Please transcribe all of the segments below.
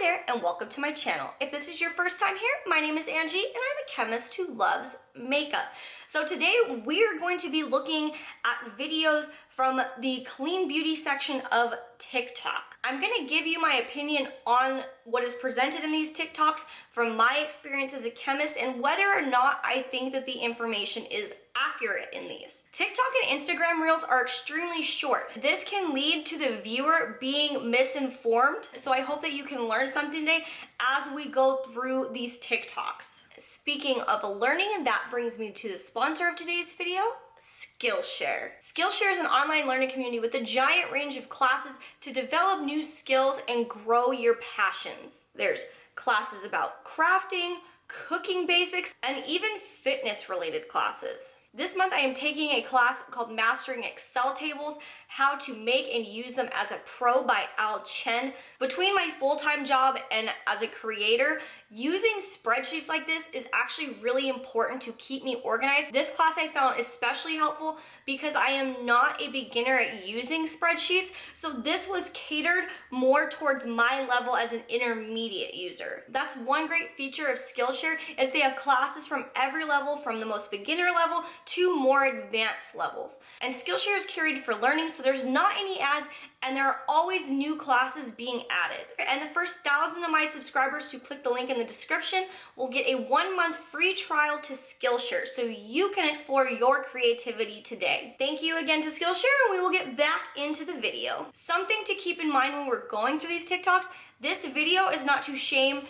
Hi there and welcome to my channel. If this is your first time here, my name is Angie and I'm a chemist who loves makeup. So today we're going to be looking at videos from the clean beauty section of TikTok. I'm going to give you my opinion on what is presented in these TikToks from my experience as a chemist and whether or not I think that the information is accurate in these. TikTok and Instagram Reels are extremely short. This can lead to the viewer being misinformed, so I hope that you can learn something today as we go through these TikToks. Speaking of learning, that brings me to the sponsor of today's video, Skillshare. Skillshare is an online learning community with a giant range of classes to develop new skills and grow your passions. There's classes about crafting, cooking basics, and even fitness-related classes. This month I am taking a class called Mastering Excel Tables, How to Make and Use Them as a Pro by Al Chen. Between my full-time job and as a creator, using spreadsheets like this is actually really important to keep me organized. This class I found especially helpful because I am not a beginner at using spreadsheets, so this was catered more towards my level as an intermediate user. That's one great feature of Skillshare is they have classes from every level, from the most beginner level to more advanced levels. And Skillshare is curated for learning, so there's not any ads and there are always new classes being added. And the first 1,000 of my subscribers to click the link in the description will get a 1-month free trial to Skillshare so you can explore your creativity today. Thank you again to Skillshare and we will get back into the video. Something to keep in mind when we're going through these TikToks, this video is not to shame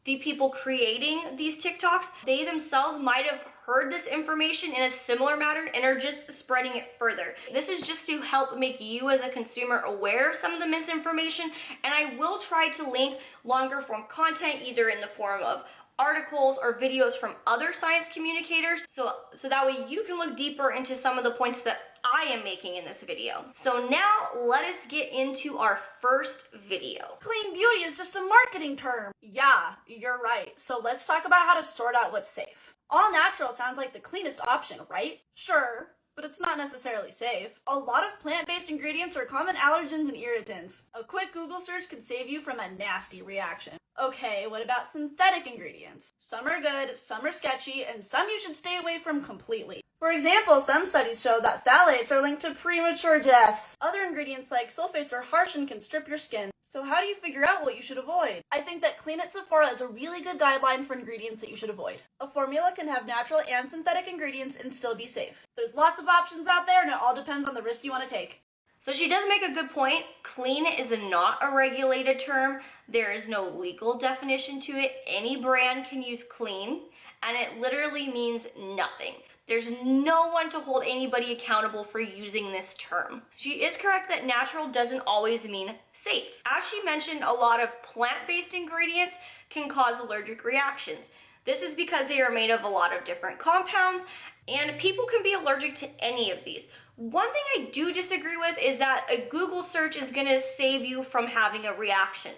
the people creating these TikToks. They themselves might have heard this information in a similar manner and are just spreading it further. This is just to help make you as a consumer aware of some of the misinformation, and I will try to link longer form content either in the form of articles or videos from other science communicators so that way you can look deeper into some of the points that I am making in this video. So now let us get into our first video. Clean beauty is just a marketing term. Yeah, you're right. So let's talk about how to sort out what's safe. All natural sounds like the cleanest option, right? Sure, but it's not necessarily safe. A lot of plant-based ingredients are common allergens and irritants. A quick Google search could save you from a nasty reaction. Okay, what about synthetic ingredients? Some are good, some are sketchy, and some you should stay away from completely. For example, some studies show that phthalates are linked to premature deaths. Other ingredients like sulfates are harsh and can strip your skin. So how do you figure out what you should avoid? I think that Clean at Sephora is a really good guideline for ingredients that you should avoid. A formula can have natural and synthetic ingredients and still be safe. There's lots of options out there and it all depends on the risk you want to take. So she does make a good point. Clean is not a regulated term. There is no legal definition to it. Any brand can use clean, and it literally means nothing. There's no one to hold anybody accountable for using this term. She is correct that natural doesn't always mean safe. As she mentioned, a lot of plant-based ingredients can cause allergic reactions. This is because they are made of a lot of different compounds, and people can be allergic to any of these. One thing I do disagree with is that a Google search is gonna save you from having a reaction.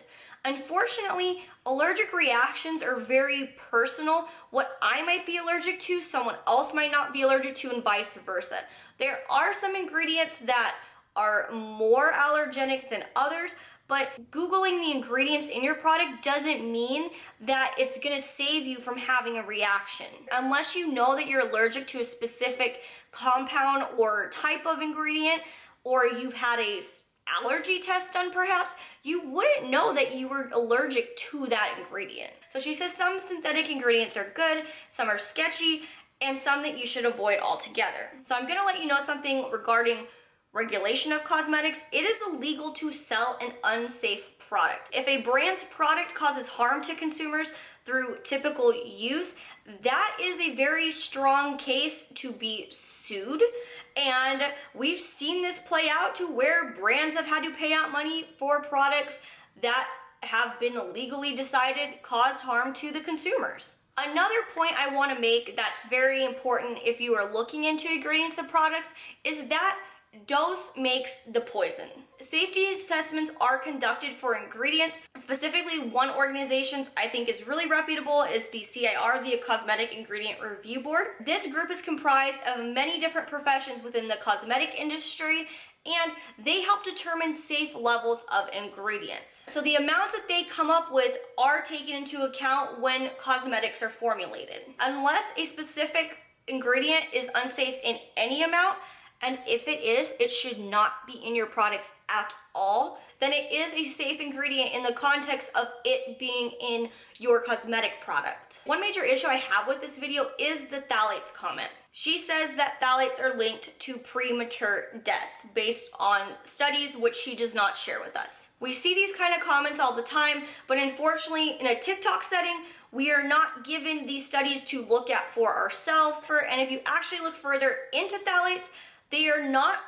Unfortunately, allergic reactions are very personal. What I might be allergic to, someone else might not be allergic to, and vice versa. There are some ingredients that are more allergenic than others, but Googling the ingredients in your product doesn't mean that it's gonna save you from having a reaction. Unless you know that you're allergic to a specific compound or type of ingredient, or you've had a allergy test done perhaps, you wouldn't know that you were allergic to that ingredient. So she says some synthetic ingredients are good, some are sketchy, and some that you should avoid altogether. So I'm gonna let you know something regarding regulation of cosmetics. It is illegal to sell an unsafe product. If a brand's product causes harm to consumers through typical use, that is a very strong case to be sued. And we've seen this play out to where brands have had to pay out money for products that have been legally decided caused harm to the consumers. Another point I want to make that's very important if you are looking into ingredients of products is that dose makes the poison. Safety assessments are conducted for ingredients. Specifically, one organization I think is really reputable is the CIR, the Cosmetic Ingredient Review Board. This group is comprised of many different professions within the cosmetic industry, and they help determine safe levels of ingredients. So the amounts that they come up with are taken into account when cosmetics are formulated. Unless a specific ingredient is unsafe in any amount, and if it is, it should not be in your products at all, then it is a safe ingredient in the context of it being in your cosmetic product. One major issue I have with this video is the phthalates comment. She says that phthalates are linked to premature deaths based on studies which she does not share with us. We see these kind of comments all the time, but unfortunately in a TikTok setting, we are not given these studies to look at for ourselves. And if you actually look further into phthalates, they are not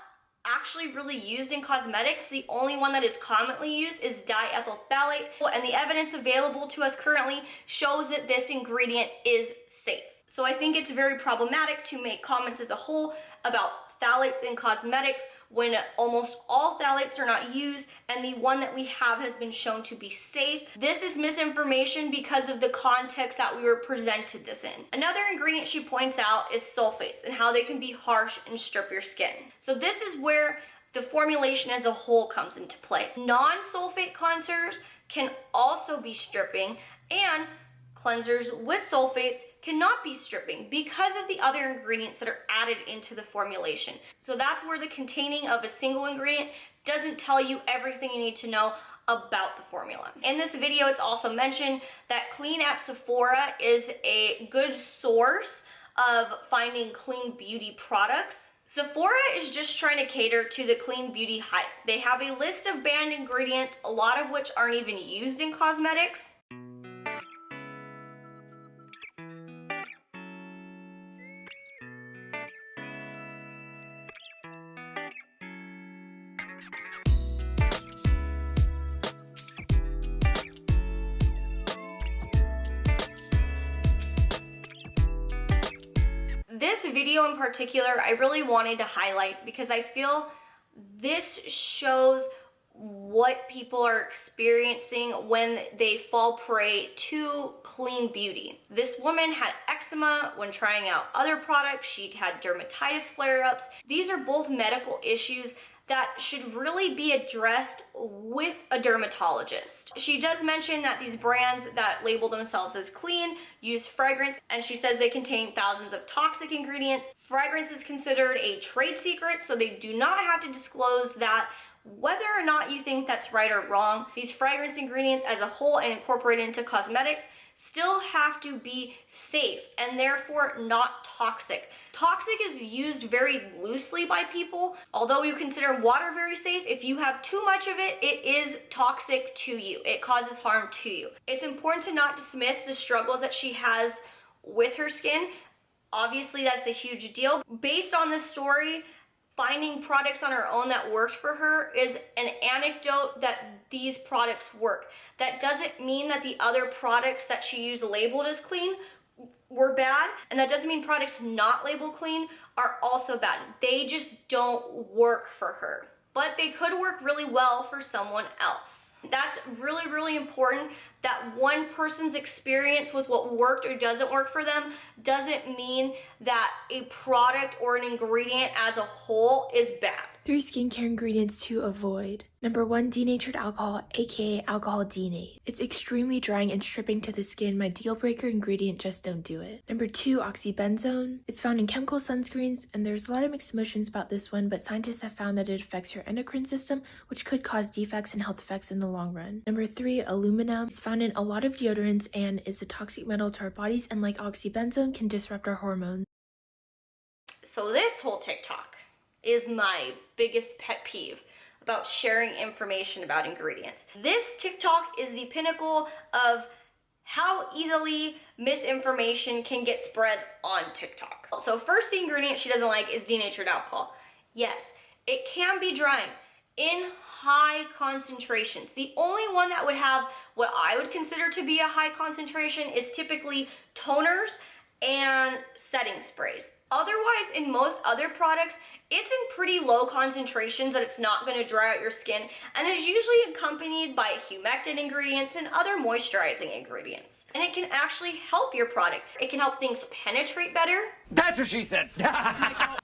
actually really used in cosmetics. The only one that is commonly used is diethyl phthalate, and the evidence available to us currently shows that this ingredient is safe. So I think it's very problematic to make comments as a whole about phthalates in cosmetics when almost all phthalates are not used, and the one that we have has been shown to be safe. This is misinformation because of the context that we were presented this in. Another ingredient she points out is sulfates and how they can be harsh and strip your skin. So this is where the formulation as a whole comes into play. Non-sulfate cleansers can also be stripping, and cleansers with sulfates cannot be stripping because of the other ingredients that are added into the formulation. So that's where the containing of a single ingredient doesn't tell you everything you need to know about the formula. In this video, it's also mentioned that Clean at Sephora is a good source of finding clean beauty products. Sephora is just trying to cater to the clean beauty hype. They have a list of banned ingredients, a lot of which aren't even used in cosmetics. This video in particular, I really wanted to highlight because I feel this shows what people are experiencing when they fall prey to clean beauty. This woman had eczema when trying out other products. She had dermatitis flare-ups. These are both medical issues that should really be addressed with a dermatologist. She does mention that these brands that label themselves as clean use fragrance, and she says they contain thousands of toxic ingredients. Fragrance is considered a trade secret, so they do not have to disclose that. Whether or not you think that's right or wrong, these fragrance ingredients as a whole and incorporated into cosmetics still have to be safe and therefore not toxic. Toxic is used very loosely by people. Although you consider water very safe, if you have too much of it, it is toxic to you. It causes harm to you. It's important to not dismiss the struggles that she has with her skin. Obviously, that's a huge deal. Based on this story, finding products on her own that worked for her is an anecdote that these products work. That doesn't mean that the other products that she used labeled as clean were bad, and that doesn't mean products not labeled clean are also bad. They just don't work for her, but they could work really well for someone else. That's really, really important, that one person's experience with what worked or doesn't work for them doesn't mean that a product or an ingredient as a whole is bad. 3 skincare ingredients to avoid. Number 1, denatured alcohol, aka alcohol denate. It's extremely drying and stripping to the skin. My deal breaker ingredient, just don't do it. Number 2, oxybenzone. It's found in chemical sunscreens, and there's a lot of mixed emotions about this one, but scientists have found that it affects your endocrine system, which could cause defects and health effects in the long run. Number 3, aluminum. It's found in a lot of deodorants and is a toxic metal to our bodies, and like oxybenzone, can disrupt our hormones. So this whole TikTok is my biggest pet peeve about sharing information about ingredients. This TikTok is the pinnacle of how easily misinformation can get spread on TikTok. So first, the ingredient she doesn't like is denatured alcohol. Yes, it can be drying in high concentrations. The only one that would have what I would consider to be a high concentration is typically toners and setting sprays. Otherwise, in most other products, it's in pretty low concentrations that it's not going to dry out your skin, and is usually accompanied by humectant ingredients and other moisturizing ingredients. And it can actually help your product. It can help things penetrate better. That's what she said.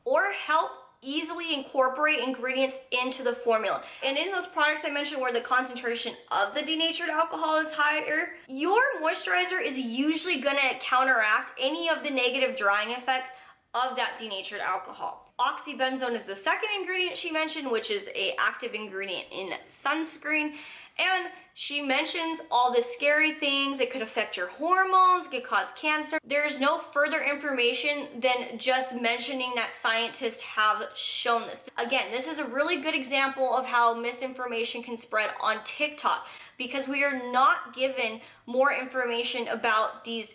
Or help easily incorporate ingredients into the formula. And in those products I mentioned where the concentration of the denatured alcohol is higher, your moisturizer is usually going to counteract any of the negative drying effects of that denatured alcohol. Oxybenzone is the second ingredient she mentioned, which is an active ingredient in sunscreen. And she mentions all the scary things. It could affect your hormones, it could cause cancer. There's no further information than just mentioning that scientists have shown this. Again, this is a really good example of how misinformation can spread on TikTok, because we are not given more information about these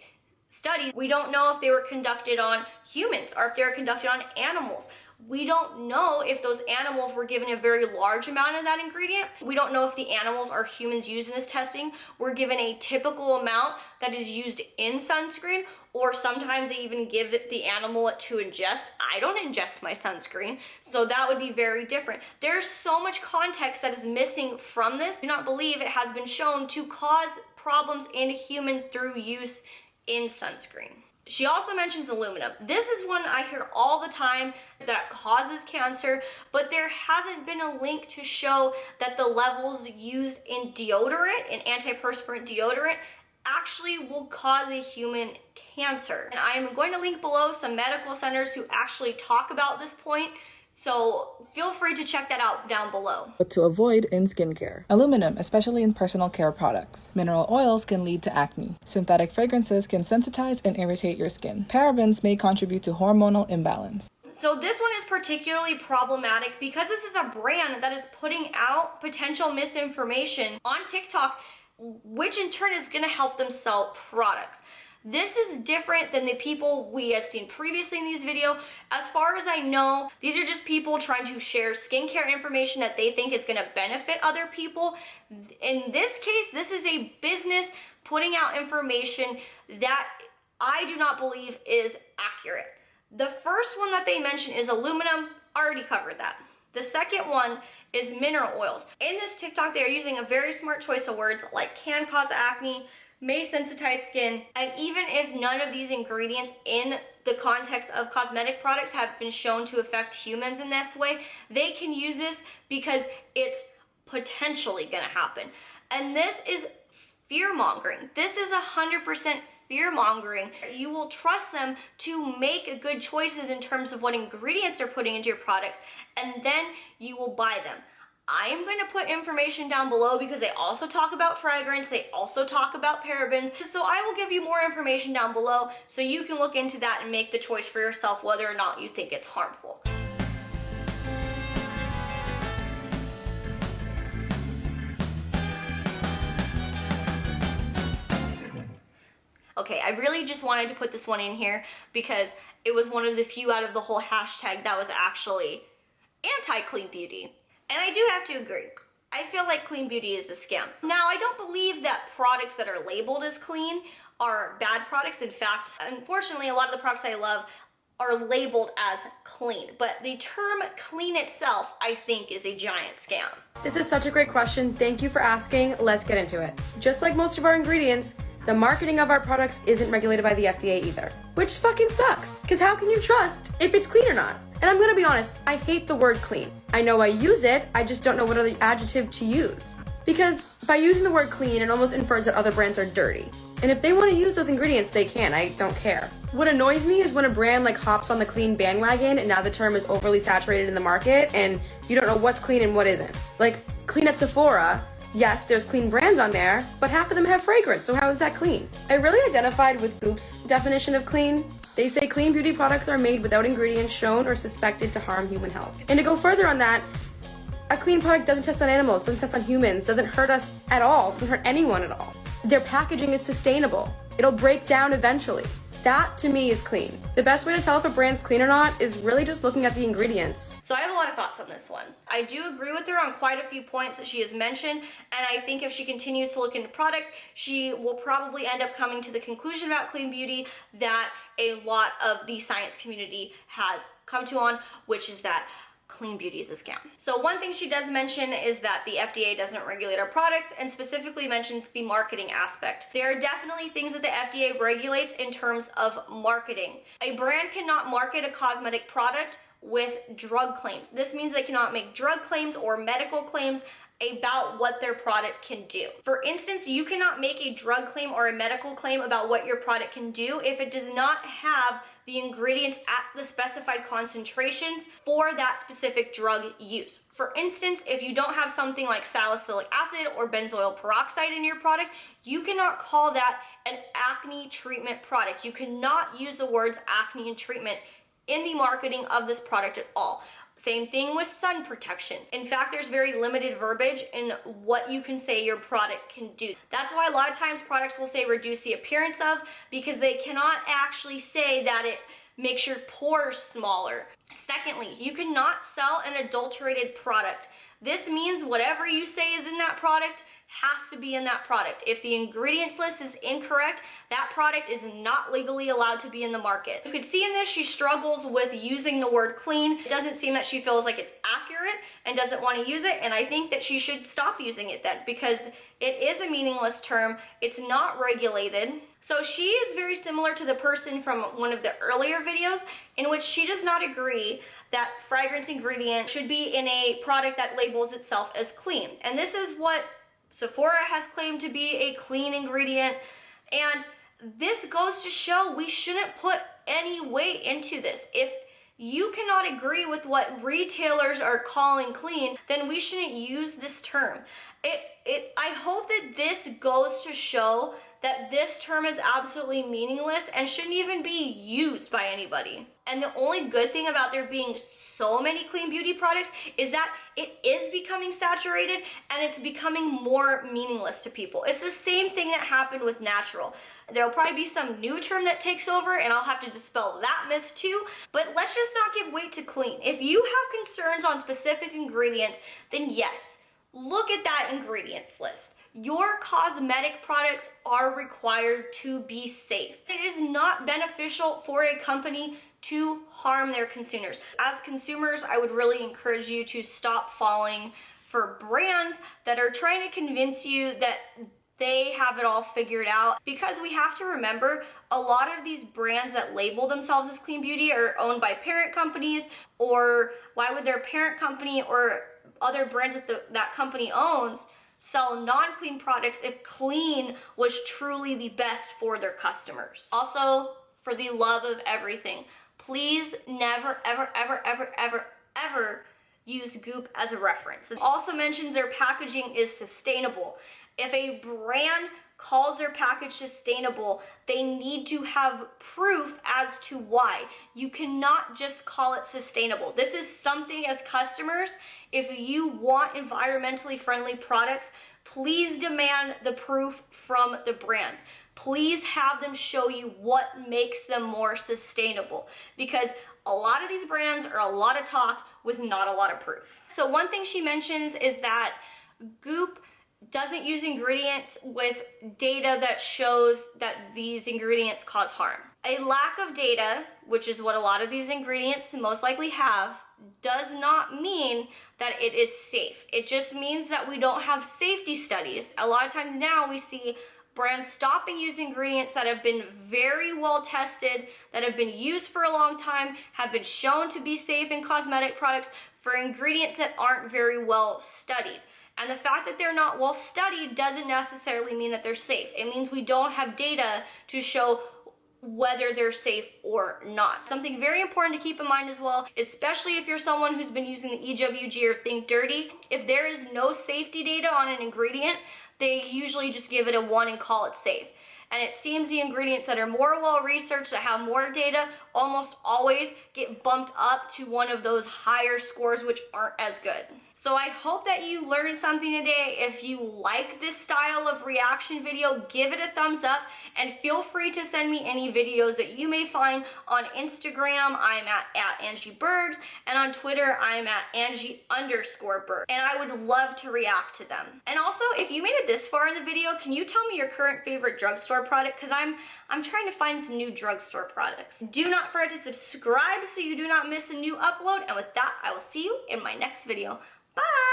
studies. We don't know if they were conducted on humans or if they were conducted on animals. We don't know if those animals were given a very large amount of that ingredient. We don't know if the animals or humans used in this testing were given a typical amount that is used in sunscreen, or sometimes they even give the animal it to ingest. I don't ingest my sunscreen, so that would be very different. There's so much context that is missing from this. I do not believe it has been shown to cause problems in human through use in sunscreen. She also mentions aluminum. This is one I hear all the time that causes cancer, but there hasn't been a link to show that the levels used in deodorant, in antiperspirant deodorant, actually will cause a human cancer. And I am going to link below some medical centers who actually talk about this point, so feel free to check that out down below. What to avoid in skincare. Aluminum, especially in personal care products. Mineral oils can lead to acne. Synthetic fragrances can sensitize and irritate your skin. Parabens may contribute to hormonal imbalance. So this one is particularly problematic because this is a brand that is putting out potential misinformation on TikTok, which in turn is going to help them sell products. This is different than the people we have seen previously in these videos. As far as I know, these are just people trying to share skincare information that they think is going to benefit other people. In this case, this is a business putting out information that I do not believe is accurate. The first one that they mention is aluminum. Already covered that. The second one is mineral oils. In this TikTok, they are using a very smart choice of words like can cause acne, may sensitize skin, and even if none of these ingredients in the context of cosmetic products have been shown to affect humans in this way, they can use this because it's potentially gonna happen. And this is fear-mongering. This is 100% fear-mongering. You will trust them to make good choices in terms of what ingredients they're putting into your products, and then you will buy them. I am going to put information down below because they also talk about fragrance, they also talk about parabens, so I will give you more information down below so you can look into that and make the choice for yourself whether or not you think it's harmful. Okay, I really just wanted to put this one in here because it was one of the few out of the whole hashtag that was actually anti-clean beauty. And I do have to agree. I feel like clean beauty is a scam. Now, I don't believe that products that are labeled as clean are bad products. In fact, unfortunately, a lot of the products I love are labeled as clean. But the term clean itself, I think, is a giant scam. This is such a great question. Thank you for asking. Let's get into it. Just like most of our ingredients, the marketing of our products isn't regulated by the FDA either. Which fucking sucks. Because how can you trust if it's clean or not? And I'm gonna be honest, I hate the word clean. I know I use it, I just don't know what other adjective to use. Because by using the word clean, it almost infers that other brands are dirty. And if they want to use those ingredients, they can, I don't care. What annoys me is when a brand like hops on the clean bandwagon and now the term is overly saturated in the market and you don't know what's clean and what isn't. Like, clean at Sephora, yes, there's clean brands on there, but half of them have fragrance, so how is that clean? I really identified with Goop's definition of clean. They say clean beauty products are made without ingredients shown or suspected to harm human health. And to go further on that, a clean product doesn't test on animals, doesn't test on humans, doesn't hurt us at all, doesn't hurt anyone at all. Their packaging is sustainable. It'll break down eventually. That to me is clean. The best way to tell if a brand's clean or not is really just looking at the ingredients. So I have a lot of thoughts on this one. I do agree with her on quite a few points that she has mentioned, and I think if she continues to look into products, she will probably end up coming to the conclusion about clean beauty that a lot of the science community has come to on, which is that clean beauty is a scam. So one thing she does mention is that the FDA doesn't regulate our products, and specifically mentions the marketing aspect. There are definitely things that the FDA regulates in terms of marketing. A brand cannot market a cosmetic product with drug claims. This means they cannot make drug claims or medical claims about what their product can do. For instance, you cannot make a drug claim or a medical claim about what your product can do if it does not have the ingredients at the specified concentrations for that specific drug use. For instance, if you don't have something like salicylic acid or benzoyl peroxide in your product, you cannot call that an acne treatment product. You cannot use the words acne and treatment in the marketing of this product at all. Same thing with sun protection. In fact, there's very limited verbiage in what you can say your product can do. That's why a lot of times products will say reduce the appearance of, because they cannot actually say that it makes your pores smaller. Secondly, you cannot sell an adulterated product. This means whatever you say is in that product has to be in that product. If the ingredients list is incorrect, that product is not legally allowed to be in the market. You could see in this she struggles with using the word clean. It doesn't seem that she feels like it's accurate and doesn't want to use it, and I think that she should stop using it then, because it is a meaningless term. It's not regulated. So she is very similar to the person from one of the earlier videos in which she does not agree that fragrance ingredient should be in a product that labels itself as clean. And this is what Sephora has claimed to be a clean ingredient, and this goes to show we shouldn't put any weight into this. If you cannot agree with what retailers are calling clean, then we shouldn't use this term. I hope that this goes to show that this term is absolutely meaningless and shouldn't even be used by anybody. And the only good thing about there being so many clean beauty products is that it is becoming saturated and it's becoming more meaningless to people. It's the same thing that happened with natural. There'll probably be some new term that takes over and I'll have to dispel that myth too, but let's just not give weight to clean. If you have concerns on specific ingredients, then yes, look at that ingredients list. Your cosmetic products are required to be safe. It is not beneficial for a company to harm their consumers. As consumers, I would really encourage you to stop falling for brands that are trying to convince you that they have it all figured out, because we have to remember a lot of these brands that label themselves as clean beauty are owned by parent companies, or why would their parent company or other brands that that company owns sell non-clean products if clean was truly the best for their customers? Also, for the love of everything, please never, ever, ever, ever, ever, ever use Goop as a reference. It also mentions their packaging is sustainable. If a brand calls their package sustainable, they need to have proof as to why. You cannot just call it sustainable. This is something as customers, if you want environmentally friendly products, please demand the proof from the brands. Please have them show you what makes them more sustainable, because a lot of these brands are a lot of talk with not a lot of proof. So one thing she mentions is that Goop doesn't use ingredients with data that shows that these ingredients cause harm. A lack of data, which is what a lot of these ingredients most likely have, does not mean that it is safe. It just means that we don't have safety studies. A lot of times now we see brands stopping using ingredients that have been very well tested, that have been used for a long time, have been shown to be safe in cosmetic products, for ingredients that aren't very well studied. And the fact that they're not well studied doesn't necessarily mean that they're safe. It means we don't have data to show whether they're safe or not. Something very important to keep in mind as well, especially if you're someone who's been using the EWG or Think Dirty, if there is no safety data on an ingredient, they usually just give it a 1 and call it safe. And it seems the ingredients that are more well researched, that have more data, almost always get bumped up to one of those higher scores which aren't as good. So I hope that you learned something today. If you like this style of reaction video, give it a thumbs up and feel free to send me any videos that you may find on Instagram. I'm at Angie Burgs, and on Twitter I'm at Angie_Burgs, and I would love to react to them. And also, if you made it this far in the video, can you tell me your current favorite drugstore product? Because I'm trying to find some new drugstore products. Do not forget to subscribe so you do not miss a new upload, and with that, I will see you in my next video. Bye!